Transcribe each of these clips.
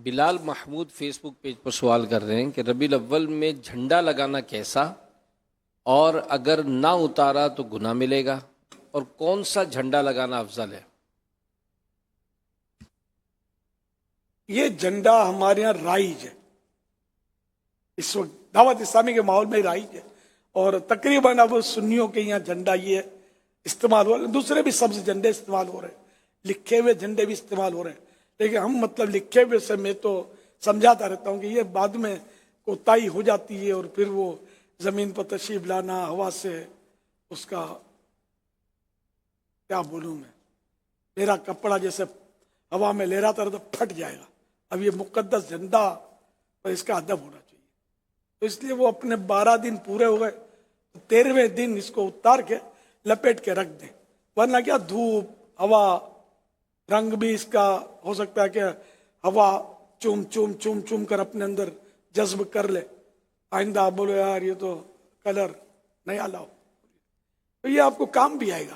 بلال Mahmood face بک page پر سوال کر رہے ہیں کہ ربیع الاول میں جھنڈا لگانا کیسا، اور اگر نہ اتارا تو گناہ ملے گا، اور کون سا جھنڈا لگانا افضل ہے؟ یہ جھنڈا ہمارے یہاں رائج ہے، اس وقت دعوت اسلامی کے ماحول میں رائج ہے، اور تقریباً اب سنیوں کے یہاں جھنڈا یہ استعمال ہو رہا ہے، دوسرے بھی سبز جھنڈے استعمال ہو رہے ہیں، لکھے ہوئے جھنڈے بھی استعمال ہو رہے ہیں، لیکن ہم لکھے ہوئے سے میں تو سمجھاتا رہتا ہوں کہ یہ بعد میں کوتاہی ہو جاتی ہے، اور پھر وہ زمین پر تشریف لانا، ہوا سے اس کا کیا بولوں میں، میرا کپڑا جیسے ہوا میں لے رہا تھا تو پھٹ جائے گا، اب یہ مقدس جھنڈا پر اس کا ادب ہونا چاہیے، تو اس لیے وہ اپنے 12 دن پورے ہو گئے، 13ویں دن اس کو اتار کے لپیٹ کے رکھ دیں، ورنہ کیا دھوپ ہوا رنگ بھی اس کا ہو سکتا ہے کہ ہوا چوم چوم چوم چوم کر اپنے اندر جذب کر لے، آئندہ بولو یار یہ تو کلر نیا لاؤ، تو یہ آپ کو کام بھی آئے گا،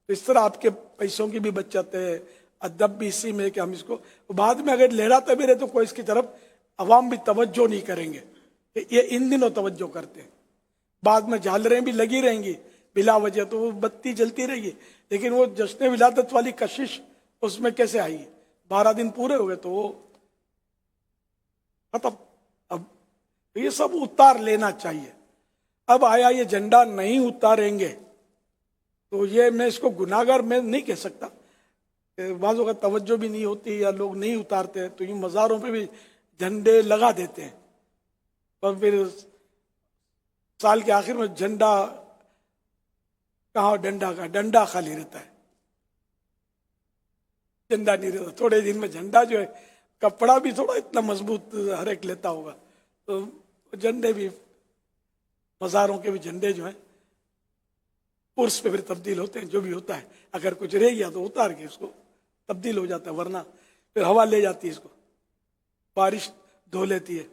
تو اس طرح آپ کے پیسوں کی بھی بچت ہے، ادب بھی اسی میں کہ ہم اس کو بعد میں اگر لہراتے بھی رہے تو کوئی اس کی طرف عوام بھی توجہ نہیں کریں گے کہ یہ ان دنوں توجہ کرتے ہیں، بعد میں جھالریں بھی لگی رہیں گی بلا وجہ تو وہ بتی جلتی رہے گی، لیکن وہ جشن ولادت والی کشش اس میں کیسے آئی؟ 12 دن پورے ہو گئے تو وہ ختم، اب یہ سب اتار لینا چاہیے۔ اب آیا یہ جھنڈا نہیں اتاریں گے تو یہ میں اس کو گناہگار میں نہیں کہہ سکتا، بعضوں کا توجہ بھی نہیں ہوتی یا لوگ نہیں اتارتے، تو یہ مزاروں پہ بھی جھنڈے لگا دیتے ہیں، اور پھر سال کے آخر میں جھنڈا کہاں، ڈنڈا کا ڈنڈا خالی رہتا ہے، جھنڈا نہیں رہتا، تھوڑے دن میں جھنڈا جو ہے کپڑا بھی تھوڑا اتنا مضبوط ہر ایک لیتا ہوگا، تو جھنڈے بھی مزاروں کے بھی جھنڈے جو ہیں پرس پہ پھر تبدیل ہوتے ہیں، جو بھی ہوتا ہے، اگر کچھ رہ گیا تو اتار کے اس کو تبدیل ہو جاتا ہے، ورنہ پھر ہوا لے جاتی ہے اس کو، بارش دھو لیتی ہے،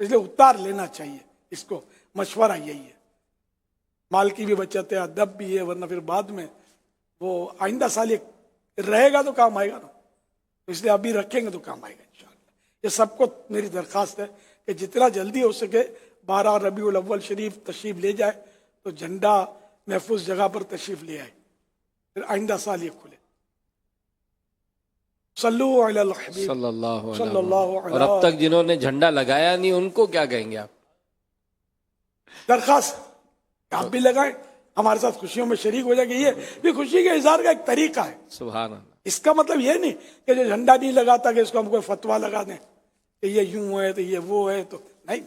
اس لیے اتار لینا چاہیے، اس کو مشورہ یہی ہے، مال کی بھی بچت ہے، ادب بھی ہے، ورنہ پھر بعد میں وہ آئندہ سال یہ رہے گا تو کام آئے گا نا، اس لیے ابھی رکھیں گے تو کام آئے گا انشاءاللہ۔ یہ سب کو میری درخواست ہے کہ جتنا جلدی ہو سکے 12 ربیع الاول شریف تشریف لے جائے تو جھنڈا محفوظ جگہ پر تشریف لے آئے، پھر آئندہ سال یہ کھلے۔ صلو علی الحبیب صلی اللہ صلی علیہ اللہ وسلم۔ علیہ اور اب تک جنہوں نے جھنڈا لگایا نہیں ان کو کیا کہیں گے آپ؟ درخواست آپ بھی لگائیں، ہمارے ساتھ خوشیوں میں شریک ہو جائے گا، یہ بھی خوشی کے اظہار کا ایک طریقہ ہے، سبحان اللہ۔ اس کا مطلب یہ نہیں کہ جو جھنڈا نہیں لگاتا کہ اس کو ہم کوئی فتویٰ لگا دیں کہ یہ یوں ہے تو یہ وہ ہے، تو نہیں،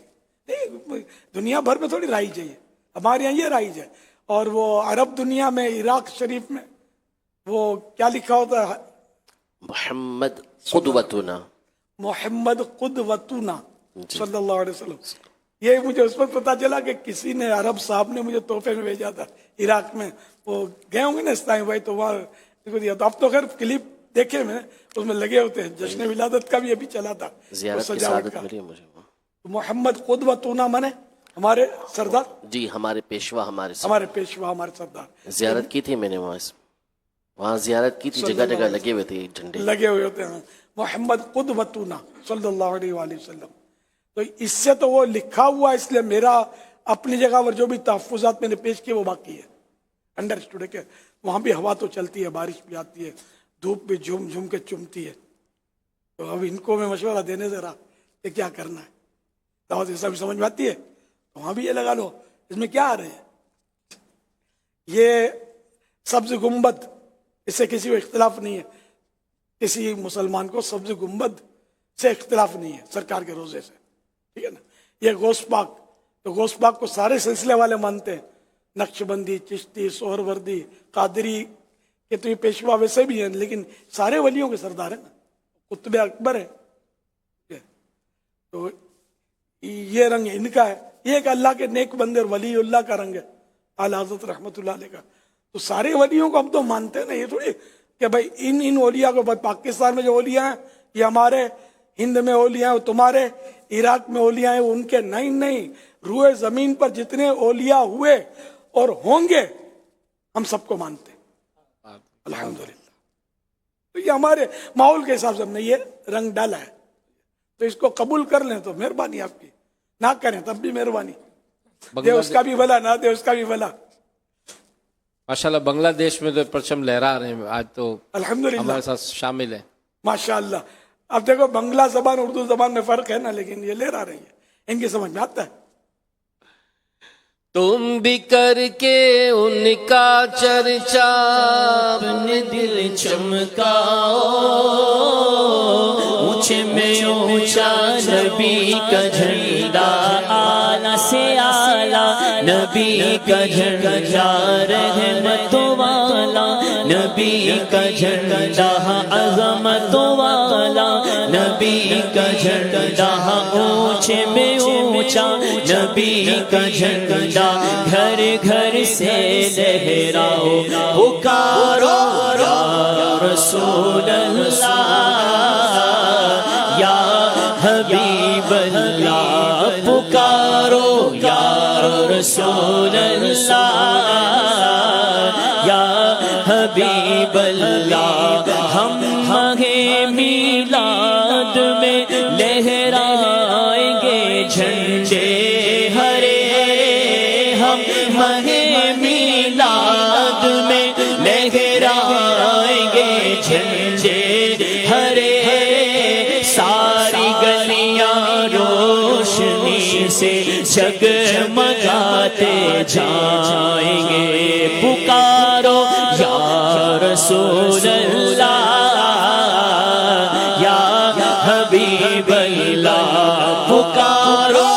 دنیا بھر میں تھوڑی رائج ہے، ہمارے یہاں یہ رائج ہے، اور وہ عرب دنیا میں عراق شریف میں وہ کیا لکھا ہوتا ہے، محمد قدوتنا، محمد قدوتنا صلی اللہ علیہ وسلم۔ یہ مجھے اس وقت پتا چلا کہ کسی نے عرب صاحب نے مجھے تحفے میں بھیجا تھا، عراق میں وہ گئے ہوں گے نا اس ٹائم بھائی، تو وہاں دیا، تو اب تو خیر کلپ دیکھے میں اس میں لگے ہوتے ہیں، جشن ولادت کا بھی ابھی چلا تھا، زیارت کی سجاوٹ سعادت کا۔ ملی ہے مجھے۔ محمد قدوتنا منے ہمارے سردار، جی ہمارے پیشوا، ہمارے ساتھ ہمارے پیشوا، ہمارے سردار، زیارت کی تھی میں نے، وہاں زیارت کی تھی، جگہ جگہ لگے ہوئے تھے جھنڈے، لگے ہوئے ہوتے ہیں، محمد قدوتنا صلی اللہ علیہ وآلہ وسلم۔ تو اس سے تو وہ لکھا ہوا، اس لیے میرا اپنی جگہ پر جو بھی تحفظات میں نے پیش کیے وہ باقی ہے، انڈرسٹوڈ ہے کہ وہاں بھی ہوا تو چلتی ہے، بارش بھی آتی ہے، دھوپ بھی جھوم جھوم کے چمتی ہے، تو اب ان کو میں مشورہ دینے ذرا کہ کیا کرنا ہے، دعوت ایسا بھی سمجھ میں آتی ہے تو وہاں بھی یہ لگا لو، اس میں کیا آ رہے ہیں، یہ سبز گنبد، اس سے کسی کو اختلاف نہیں ہے، کسی مسلمان کو سبز گنبد سے اختلاف نہیں ہے سرکار کے روزے سے، ٹھیک ہے نا۔ یہ غوث پاک، تو غوث پاک کو سارے سلسلے والے مانتے ہیں، نقش بندی، چشتی، سہروردی، قادری کے تو یہ پیشوا ویسے بھی ہیں، لیکن سارے ولیوں کے سردار ہیں نا، قطب اکبر ہے، تو یہ رنگ ان کا ہے، یہ ایک اللہ کے نیک بندے اور ولی اللہ کا رنگ ہے، اعلیٰ حضرت رحمۃ اللہ علیہ کا، تو سارے ولیوں کو ہم تو مانتے ہیں نا، یہ تھوڑی کہ بھائی ان اولیاء کو، پاکستان میں جو اولیاء ہیں یہ ہمارے، ہند میں اولیاء ہیں وہ تمہارے، عراق میں اولیاء ہیں وہ ان کے، نہیں، روئے زمین پر جتنے اولیاء ہوئے اور ہوں گے ہم سب کو مانتے ہیں الحمدللہ۔ تو یہ ہمارے ماحول کے حساب سے ہم نے یہ رنگ ڈالا ہے۔ تو اس کو قبول کر لیں تو مہربانی آپ کی، نہ کریں تب بھی مہربانی، دے بنگلہ اس کا بھی بھلا نہ دے اس کا بھی بھلا. ماشاءاللہ بنگلہ دیش میں تو پرچم لہرا رہے ہیں آج، تو الحمدللہ ہمارے ساتھ شامل ہیں. ماشاء اللہ. اب دیکھو بنگلہ زبان اردو زبان میں فرق ہے نا، لیکن یہ لے رہا رہی ہے، ان کی سمجھ میں آتا ہے. تم بھی کر کے ان کا چرچا اپنے دل چمکاؤ، اونچے میں اونچا نبی کا جھنڈا، اعلیٰ سے اعلیٰ نبی کا جھنڈا، رحمتوں والا نبی کا جھنڈا، عظمتوں والا نبی کا جھنڈا، اونچے میں اونچا نبی کا جھنڈا، گھر گھر سے لہراؤ، پکارو یا رسول اللہ یا حبیب اللہ، پکارو یا رسول اللہ یا حبیب اللہ. ہم ماہ میلاد میں لہرائیں گے جھنڈے ہرے، ہم ماہ میلاد میں لہرائیں گے جھنڈے ہرے، ساری گلیاں روشنی سے جگمگاتے جائیں گے. پکارو یا رسول اللہ یا حبیب اللہ، پکارو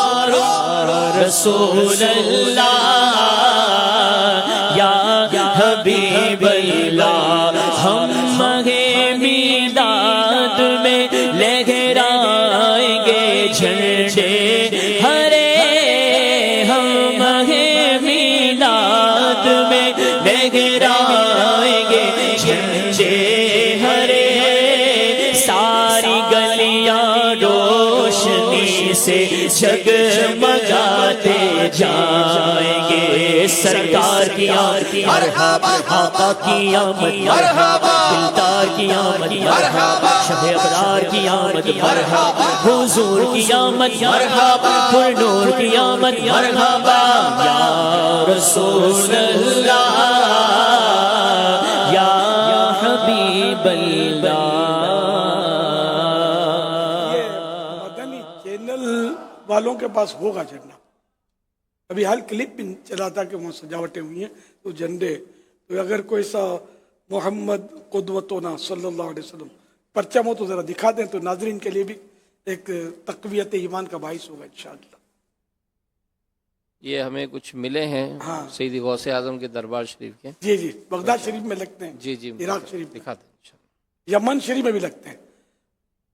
رسول اللہ یا حبیب اللہ. ہم ماہ میلاد میں لہرائیں گے جھنڈے ہرے، ہم ماہ میلاد میں لہرائیں گے جھنڈے ہرے، ساری گلیاں روشنی سے جگمگاتے جائیں گے. سرکار کی آمد مرحبا، آقا کی آمد مرحبا، دلدار کی آمد مرحبا، شہ ابرار کی آمد مرحبا، حضور کی آمد مرحبا، پر نور کی آمد مرحبا، یا رسول اللہ یا حبیب اللہ. مدنی چینل والوں کے پاس ہوگا جھنڈا. ابھی حال کلپ بھی چلا تھا کہ وہاں سجاوٹیں ہوئی ہیں تو جھنڈے، تو اگر کوئی سا محمد قدوتنا صلی اللہ علیہ وسلم پرچم ہو تو ذرا دکھا دیں تو ناظرین کے لیے بھی ایک تقویت ایمان کا باعث ہوگا انشاءاللہ. یہ ہمیں کچھ ملے ہیں سیدی غوث اعظم کے دربار شریف کے. جی جی بغداد شریف میں لگتے ہیں، جی عراق شریف میں، دکھاتے ہیں. یمن شریف میں بھی لگتے ہیں.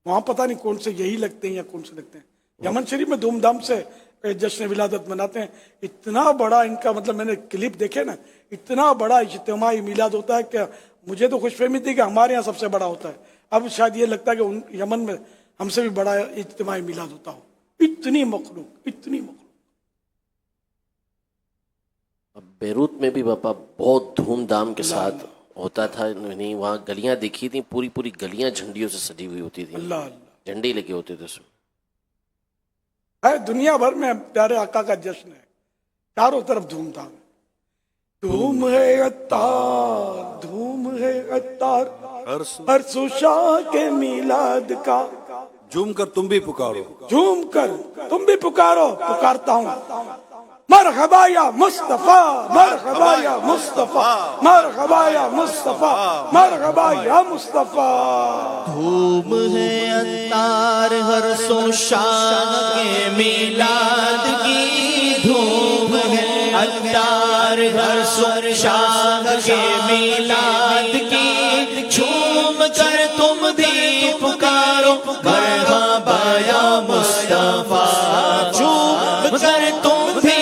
وہاں پتہ نہیں کون سے یہی لگتے ہیں یا کون سے لگتے ہیں. یمن شریف میں دھوم دھام سے جشن ولادت مناتے ہیں. اتنا بڑا ان کا، مطلب میں نے کلپ دیکھے نا، اتنا بڑا اجتماعی میلاد ہوتا ہے کہ مجھے تو خوش فہمی تھی کہ ہمارے یہاں سب سے بڑا ہوتا ہے. اب شاید یہ لگتا ہے کہ یمن میں ہم سے بھی بڑا اجتماعی میلاد ہوتا ہو. اتنی مخلوق، اتنی مخلوق. بیروت میں بھی باپا بہت دھوم دھام کے ساتھ ہوتا تھا. نہیں وہاں گلیاں دیکھی تھیں، پوری پوری گلیاں جھنڈیوں سے سجی ہوئی ہوتی تھی، اللہ اللہ، جھنڈے لگے ہوتے تھے اس میں. دنیا بھر میں پیارے آقا کا جشن ہے، چاروں طرف دھوم دھام ہے. دھوم ہے عطار، دھوم ہے عطار، ہر سو شاہ کے میلاد کا. جھوم کر تم بھی پکارو، جھوم کر تم بھی پکارو، پکارتا ہوں. مرحبا یا مصطفیٰ، مرحبا یا مصطفیٰ، مرحبا یا مصطفیٰ، مرحبا یا مصطفیٰ. دھوم ہے عطار ہر سو شاہ کے میلاد کی، دھوم ہے عطار ہر سو شاہ کے میلاد کی. جھوم کر تم بھی پکارو مرحبا یا مصطفیٰ، جھوم کر تم بھی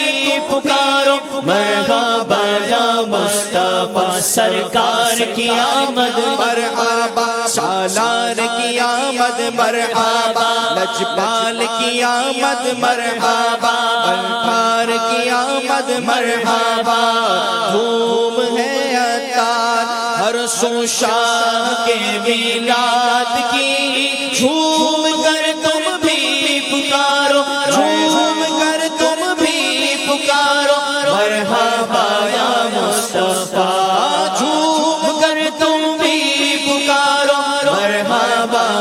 پکارو مرحبا یا مصطفیٰ. سرکار کی آمد مرحبا، سالار کی آمد مرحبا، لجپال کی آمد مرحبا، بلپار کی آمد مرحبا. دھوم ہے عطار ہر سو شاہ کے میلاد کی، جھوم کر تم بھی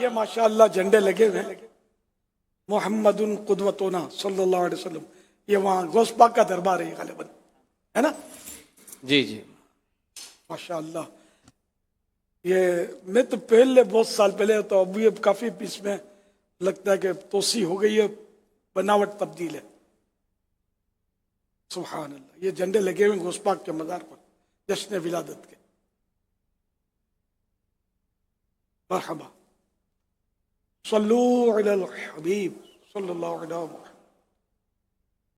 یہ ماشاءاللہ جھنڈے لگے ہوئے ہیں محمد قدوتنا صلی اللہ علیہ وسلم. یہ وہاں غوث پاک کا دربار ہے غالباً، ہے نا؟ جی جی ماشاءاللہ. یہ میں تو پہلے بہت سال پہلے تو ابھی اب کافی اس میں لگتا ہے کہ توسیع ہو گئی ہے، بناوٹ تبدیل ہے. سبحان اللہ. یہ جھنڈے لگے ہوئے ہیں غوث پاک کے مزار پر جشن ولادت کے. مرحبا. صلو علی الحبیب صلی اللہ علیہ وسلم.